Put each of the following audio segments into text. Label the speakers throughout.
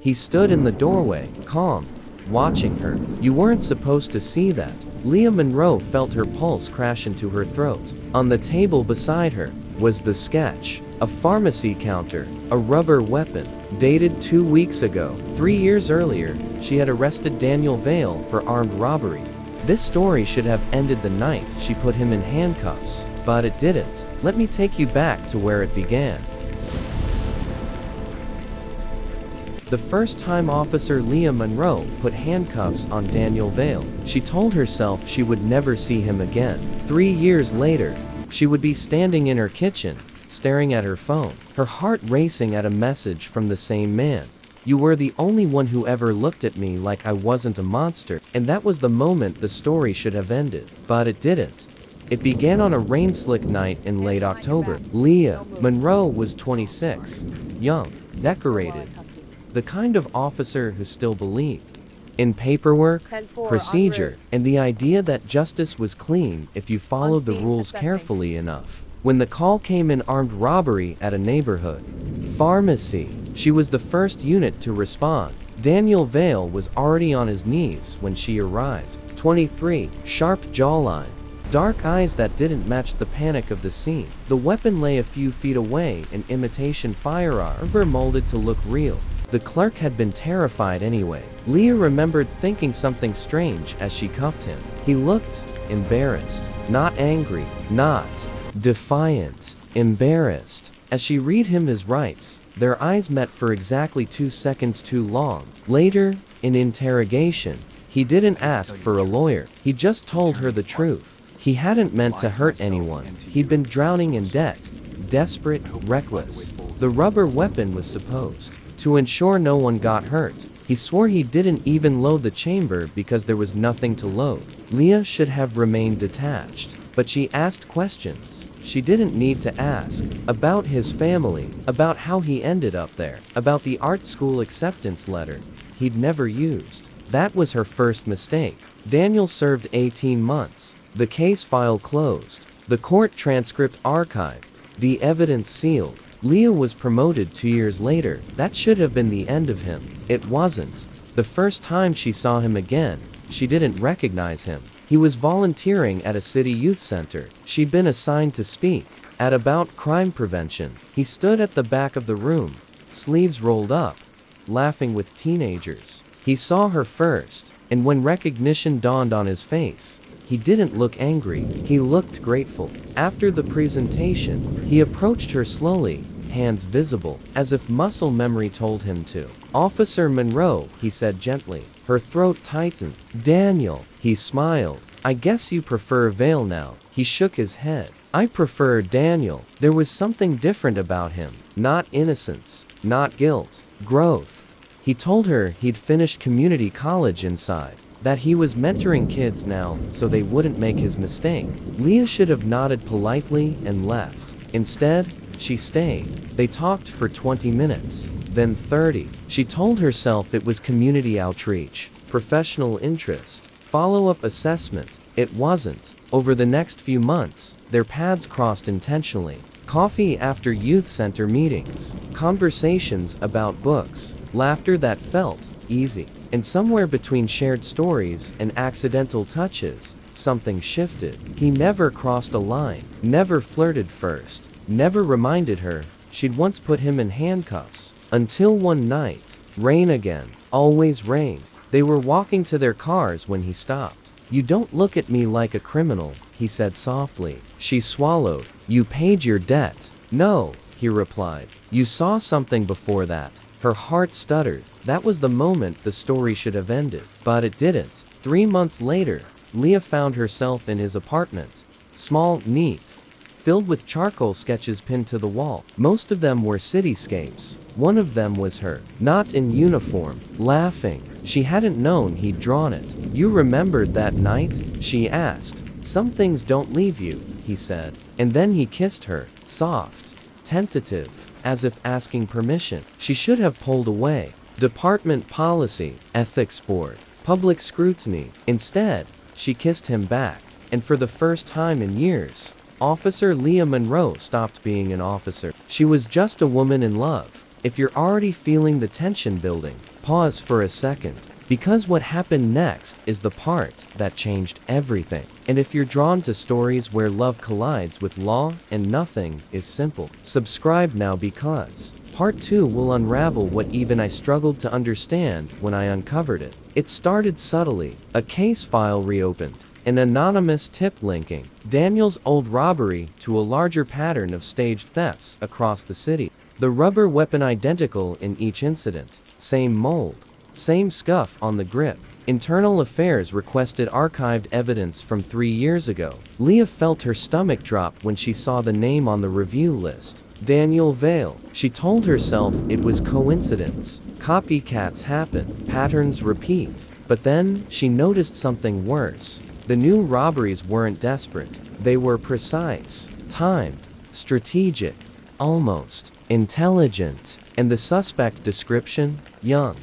Speaker 1: He stood in the doorway, calm, watching her. You weren't supposed to see that. Leah Monroe felt her pulse crash into her throat. On the table beside her was the sketch. A pharmacy counter, a rubber weapon, dated 2 weeks ago. 3 years earlier, she had arrested Daniel Vale for armed robbery. This story should have ended the night she put him in handcuffs, but it didn't. Let me take you back to where it began. The first time Officer Leah Monroe put handcuffs on Daniel Vale, she told herself she would never see him again. 3 years later, she would be standing in her kitchen, staring at her phone, her heart racing at a message from the same man. You were the only one who ever looked at me like I wasn't a monster, and that was the moment the story should have ended. But it didn't. It began on a rain-slick night in late October. Leah Monroe was 26, young, decorated, the kind of officer who still believed in paperwork, procedure, and the idea that justice was clean if you followed the rules carefully enough. When the call came in armed robbery at a neighborhood pharmacy, she was the first unit to respond. Daniel Vale was already on his knees when she arrived. 23, sharp jawline, dark eyes that didn't match the panic of the scene. The weapon lay a few feet away, an imitation firearm, molded to look real. The clerk had been terrified anyway. Leah remembered thinking something strange as she cuffed him. He looked embarrassed, not angry, not defiant, embarrassed. As she read him his rights, their eyes met for exactly 2 seconds too long. Later, in interrogation, he didn't ask for a lawyer. He just told her the truth. He hadn't meant to hurt anyone. He'd been drowning in debt, desperate, reckless. The rubber weapon was supposed to ensure no one got hurt. He swore he didn't even load the chamber because there was nothing to load. Leah should have remained detached, but she asked questions she didn't need to ask. About his family, about how he ended up there, about the art school acceptance letter he'd never used. That was her first mistake. Daniel served 18 months. The case file closed. The court transcript archived. The evidence sealed. Leah was promoted 2 years later. That should have been the end of him. It wasn't. The first time she saw him again, she didn't recognize him. He was volunteering at a city youth center. She'd been assigned to speak at about crime prevention. He stood at the back of the room, sleeves rolled up, laughing with teenagers. He saw her first, and when recognition dawned on his face, he didn't look angry. He looked grateful. After the presentation, he approached her slowly, hands visible, as if muscle memory told him to. "Officer Monroe," he said gently. Her throat tightened. "Daniel." He smiled. "I guess you prefer Vale now." He shook his head. "I prefer Daniel." There was something different about him. Not innocence, not guilt, growth. He told her he'd finished community college inside, that he was mentoring kids now so they wouldn't make his mistake. Leah should have nodded politely and left. Instead, she stayed. They talked for 20 minutes, then 30. She told herself it was community outreach, professional interest, follow-up assessment. It wasn't. Over the next few months, their paths crossed intentionally. Coffee after youth center meetings, conversations about books, laughter that felt easy. And somewhere between shared stories and accidental touches, something shifted. He never crossed a line, never flirted first, never reminded her she'd once put him in handcuffs. Until one night, rain again, always rain. They were walking to their cars when he stopped. "You don't look at me like a criminal," he said softly. She swallowed. "You paid your debt." "No," he replied. "You saw something before that." Her heart stuttered. That was the moment the story should have ended. But it didn't. 3 months later, Leah found herself in his apartment. Small, neat, filled with charcoal sketches pinned to the wall. Most of them were cityscapes. One of them was her, not in uniform, laughing. She hadn't known he'd drawn it. "You remembered that night?" she asked. "Some things don't leave you," he said. And then he kissed her, soft, tentative, as if asking permission. She should have pulled away. Department policy, ethics board, public scrutiny. Instead, she kissed him back. And for the first time in years, Officer Leah Monroe stopped being an officer. She was just a woman in love, If you're already feeling the tension building, pause for a second. Because what happened next is the part that changed everything. And if you're drawn to stories where love collides with law and nothing is simple, subscribe now because Part 2 will unravel what even I struggled to understand when I uncovered it. It started subtly, a case file reopened, an anonymous tip linking Daniel's old robbery to a larger pattern of staged thefts across the city. The rubber weapon identical in each incident, same mold, same scuff on the grip. Internal Affairs requested archived evidence from 3 years ago. Leah felt her stomach drop when she saw the name on the review list. Daniel Vale. She told herself it was coincidence. Copycats happen, patterns repeat. But then, she noticed something worse. The new robberies weren't desperate. They were precise, timed, strategic, almost intelligent. And the suspect description? Young,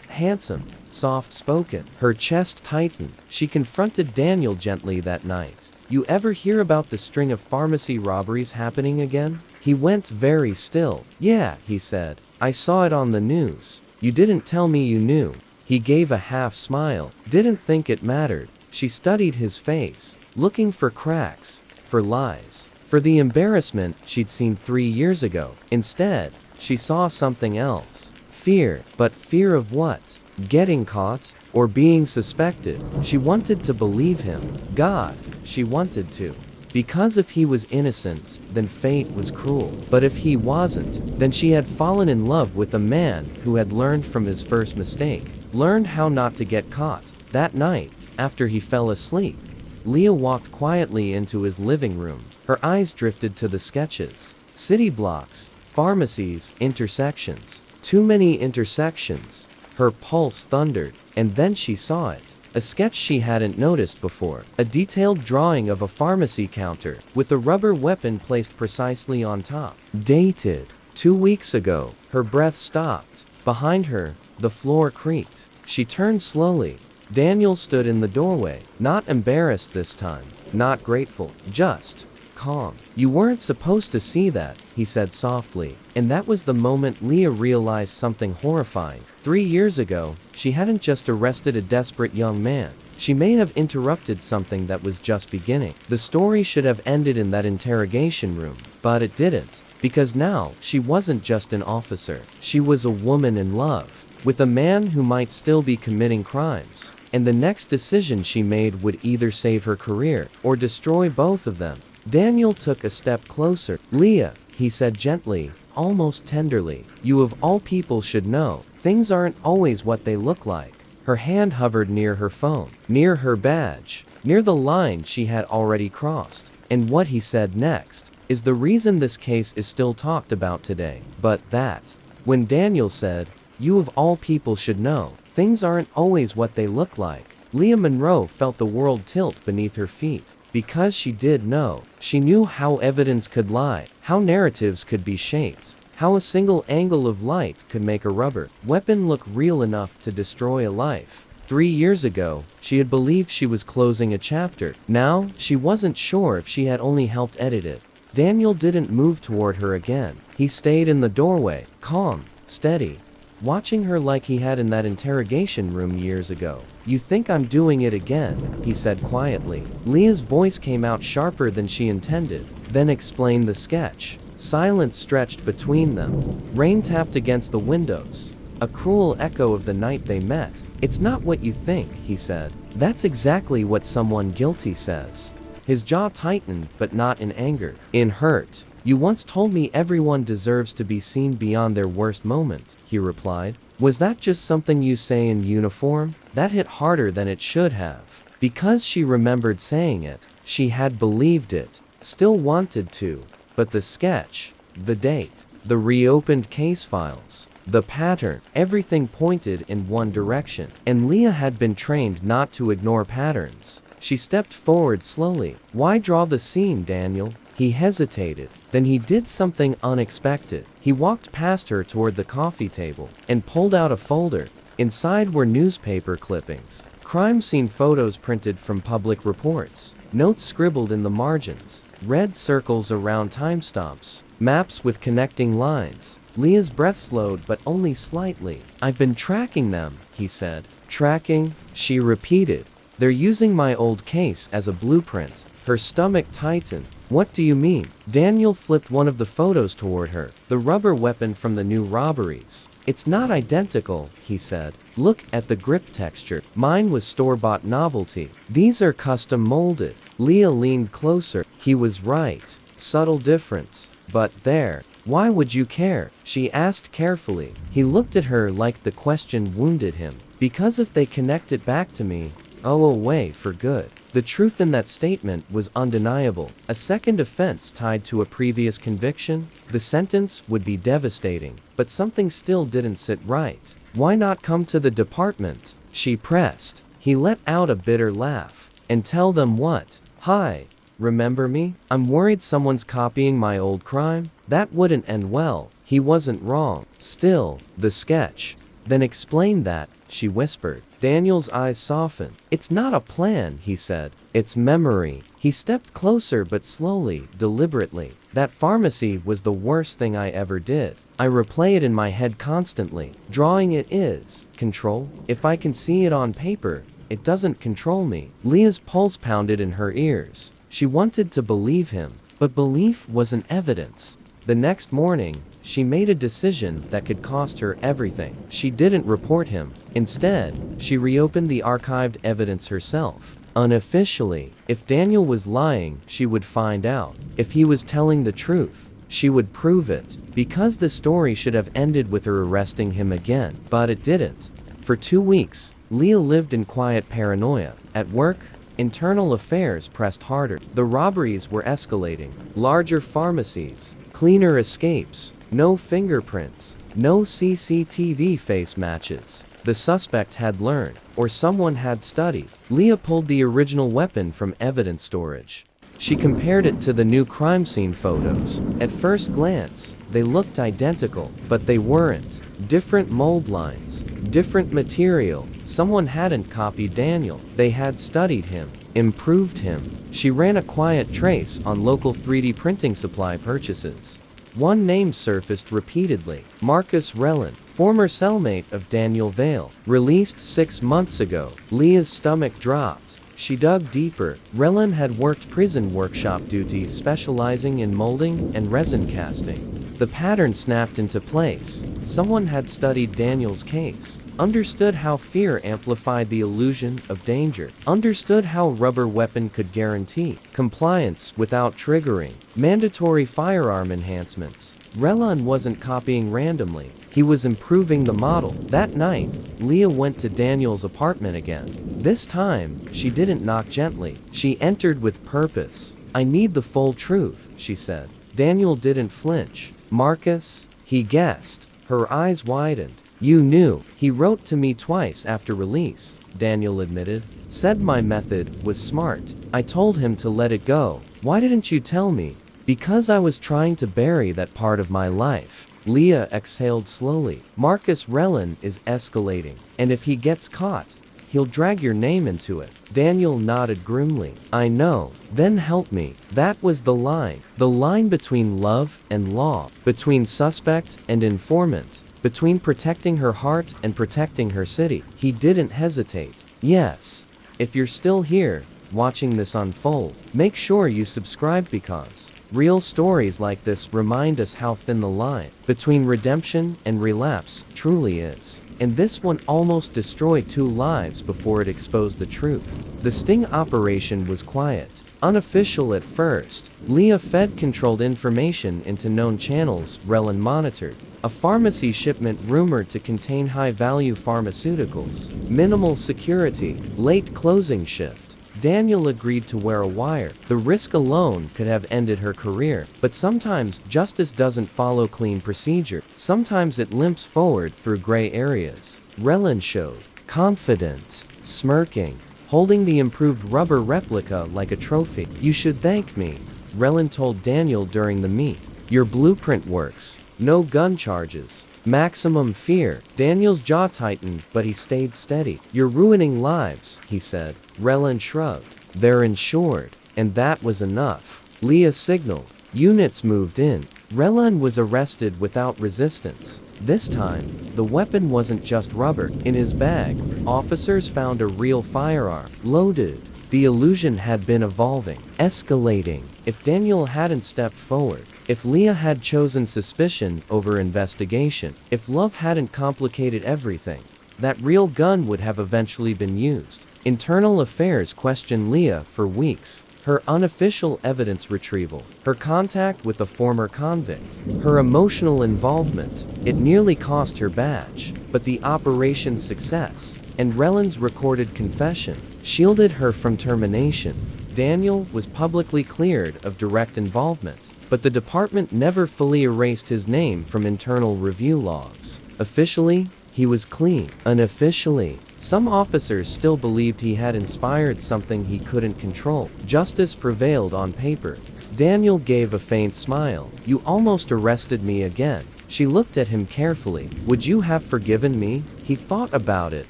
Speaker 1: handsome, soft-spoken. Her chest tightened. She confronted Daniel gently that night. You ever hear about the string of pharmacy robberies happening again? He went very still. Yeah, he said. I saw it on the news. You didn't tell me you knew. He gave a half smile. Didn't think it mattered. She studied his face, looking for cracks, for lies, for the embarrassment she'd seen 3 years ago. Instead, she saw something else. Fear. But fear of what? Getting caught? Or being suspected? She wanted to believe him. God, she wanted to. Because if he was innocent, then fate was cruel. But if he wasn't, then she had fallen in love with a man who had learned from his first mistake, learned how not to get caught. That night, after he fell asleep, Leah walked quietly into his living room. Her eyes drifted to the sketches. City blocks, pharmacies, intersections. Too many intersections. Her pulse thundered, and then she saw it. A sketch she hadn't noticed before. A detailed drawing of a pharmacy counter, with the rubber weapon placed precisely on top. Dated 2 weeks ago. Her breath stopped. Behind her, the floor creaked. She turned slowly. Daniel stood in the doorway, not embarrassed this time, not grateful, just calm. You weren't supposed to see that, he said softly, and that was the moment Leah realized something horrifying. 3 years ago, she hadn't just arrested a desperate young man. She may have interrupted something that was just beginning. The story should have ended in that interrogation room, but it didn't. Because now, she wasn't just an officer. She was a woman in love, with a man who might still be committing crimes. And the next decision she made would either save her career, or destroy both of them. Daniel took a step closer. Leah, he said gently, almost tenderly, you of all people should know, things aren't always what they look like. Her hand hovered near her phone, near her badge, near the line she had already crossed. And what he said next is the reason this case is still talked about today. But that, when Daniel said, you of all people should know, things aren't always what they look like, Leah Monroe felt the world tilt beneath her feet. Because she did know, she knew how evidence could lie, how narratives could be shaped, how a single angle of light could make a rubber weapon look real enough to destroy a life. 3 years ago, she had believed she was closing a chapter. Now, she wasn't sure if she had only helped edit it. Daniel didn't move toward her again. He stayed in the doorway, calm, steady, watching her like he had in that interrogation room years ago. You think I'm doing it again, he said quietly. Leah's voice came out sharper than she intended, then explained the sketch. Silence stretched between them. Rain tapped against the windows, a cruel echo of the night they met. It's not what you think, he said. That's exactly what someone guilty says. His jaw tightened, but not in anger, in hurt. You once told me everyone deserves to be seen beyond their worst moment, he replied. Was that just something you say in uniform? That hit harder than it should have. Because she remembered saying it, she had believed it, still wanted to. But the sketch, the date, the reopened case files, the pattern, everything pointed in one direction. And Leah had been trained not to ignore patterns. She stepped forward slowly. Why draw the scene, Daniel? He hesitated. Then he did something unexpected. He walked past her toward the coffee table and pulled out a folder. Inside were newspaper clippings, crime scene photos printed from public reports, notes scribbled in the margins, red circles around timestamps, maps with connecting lines. Leah's breath slowed, but only slightly. "I've been tracking them," he said. "Tracking?" she repeated. "They're using my old case as a blueprint." Her stomach tightened. "What do you mean?" Daniel flipped one of the photos toward her. "The rubber weapon from the new robberies. It's not identical," he said. "Look at the grip texture. Mine was store-bought novelty. These are custom molded." Leah leaned closer. He was right. Subtle difference. But there. "Why would you care?" she asked carefully. He looked at her like the question wounded him. "Because if they connect it back to me, away for good." The truth in that statement was undeniable. A second offense tied to a previous conviction, the sentence would be devastating. But something still didn't sit right. "Why not come to the department?" she pressed. He let out a bitter laugh. "And tell them what?" "Hi. Remember me? I'm worried someone's copying my old crime." That wouldn't end well. He wasn't wrong. Still, the sketch. "Then explain that," she whispered. Daniel's eyes softened. "It's not a plan," he said. "It's memory." He stepped closer, but slowly, deliberately. "That pharmacy was the worst thing I ever did. I replay it in my head constantly. Drawing it is control. If I can see it on paper, it doesn't control me." Leah's pulse pounded in her ears. She wanted to believe him, but belief wasn't evidence. The next morning, she made a decision that could cost her everything. She didn't report him. Instead, she reopened the archived evidence herself. Unofficially, if Daniel was lying, she would find out. If he was telling the truth, she would prove it. Because the story should have ended with her arresting him again, but it didn't. For 2 weeks, Leah lived in quiet paranoia. At work, internal affairs pressed harder. The robberies were escalating. Larger pharmacies, cleaner escapes, no fingerprints, no CCTV face matches. The suspect had learned, or someone had studied. Leah pulled the original weapon from evidence storage. She compared it to the new crime scene photos. At first glance, they looked identical, but they weren't. Different mold lines, different material. Someone hadn't copied Daniel. They had studied him, improved him. She ran a quiet trace on local 3D printing supply purchases. One name surfaced repeatedly: Marcus Relin, former cellmate of Daniel Vale, released 6 months ago. Leah's stomach dropped. She dug deeper. Relin had worked prison workshop duties specializing in molding and resin casting. The pattern snapped into place. Someone had studied Daniel's case, understood how fear amplified the illusion of danger, understood how a rubber weapon could guarantee compliance without triggering mandatory firearm enhancements. Relin wasn't copying randomly. He was improving the model. That night, Leah went to Daniel's apartment again. This time, she didn't knock gently. She entered with purpose. "I need the full truth," she said. Daniel didn't flinch. "Marcus?" he guessed. Her eyes widened. "You knew. He wrote to me twice after release," Daniel admitted. "Said my method was smart. I told him to let it go." "Why didn't you tell me?" "Because I was trying to bury that part of my life." Leah exhaled slowly. "Marcus Relin is escalating, and if he gets caught, he'll drag your name into it." Daniel nodded grimly. "I know. Then help me." That was the line. The line between love and law, between suspect and informant, between protecting her heart and protecting her city. He didn't hesitate. "Yes. If you're still here, watching this unfold, make sure you subscribe, because real stories like this remind us how thin the line between redemption and relapse truly is. And this one almost destroyed 2 lives before it exposed the truth. The sting operation was quiet, unofficial at first. Leah fed controlled information into known channels Relin monitored. A pharmacy shipment rumored to contain high-value pharmaceuticals. Minimal security. Late closing shift. Daniel agreed to wear a wire. The risk alone could have ended her career. But sometimes justice doesn't follow clean procedure. Sometimes it limps forward through gray areas. Relin showed, confident, smirking, holding the improved rubber replica like a trophy. "You should thank me," Relin told Daniel during the meet. "Your blueprint works. No gun charges. Maximum fear." Daniel's jaw tightened, but he stayed steady. "You're ruining lives," he said. Relin shrugged. "They're insured." And that was enough. Leah signaled. Units moved in. Relan was arrested without resistance. This time, the weapon wasn't just rubber. In his bag, officers found a real firearm, loaded. The illusion had been evolving, escalating. If Daniel hadn't stepped forward, if Leah had chosen suspicion over investigation, if love hadn't complicated everything, that real gun would have eventually been used. Internal Affairs questioned Leah for weeks. Her unofficial evidence retrieval, her contact with the former convict, her emotional involvement. It nearly cost her badge, but the operation's success and Relan's recorded confession shielded her from termination. Daniel was publicly cleared of direct involvement, but the department never fully erased his name from internal review logs. Officially, he was clean. Unofficially, some officers still believed he had inspired something he couldn't control. Justice prevailed on paper. Daniel gave a faint smile. "You almost arrested me again." She looked at him carefully. "Would you have forgiven me?" He thought about it.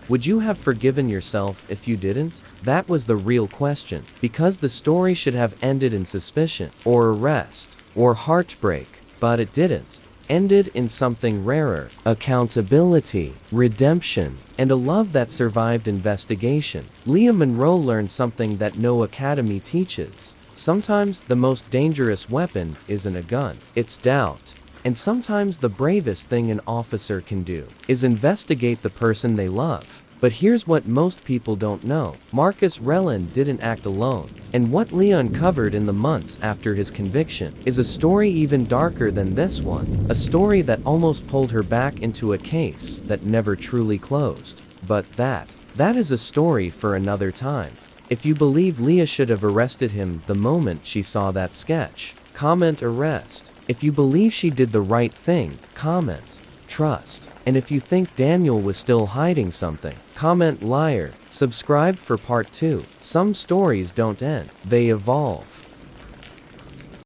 Speaker 1: Would you have forgiven yourself if you didn't? That was the real question, because the story should have ended in suspicion, or arrest, or heartbreak, but it didn't. Ended in something rarer: accountability, redemption, and a love that survived investigation. Leah Monroe learned something that no academy teaches. Sometimes the most dangerous weapon isn't a gun, it's doubt. And sometimes the bravest thing an officer can do is investigate the person they love. But here's what most people don't know. Marcus Relan didn't act alone. And what Leah uncovered in the months after his conviction is a story even darker than this one. A story that almost pulled her back into a case that never truly closed. But that is a story for another time. If you believe Leah should have arrested him the moment she saw that sketch, comment arrest. If you believe she did the right thing, comment trust. And if you think Daniel was still hiding something, comment liar. Subscribe for part 2. Some stories don't end, they evolve.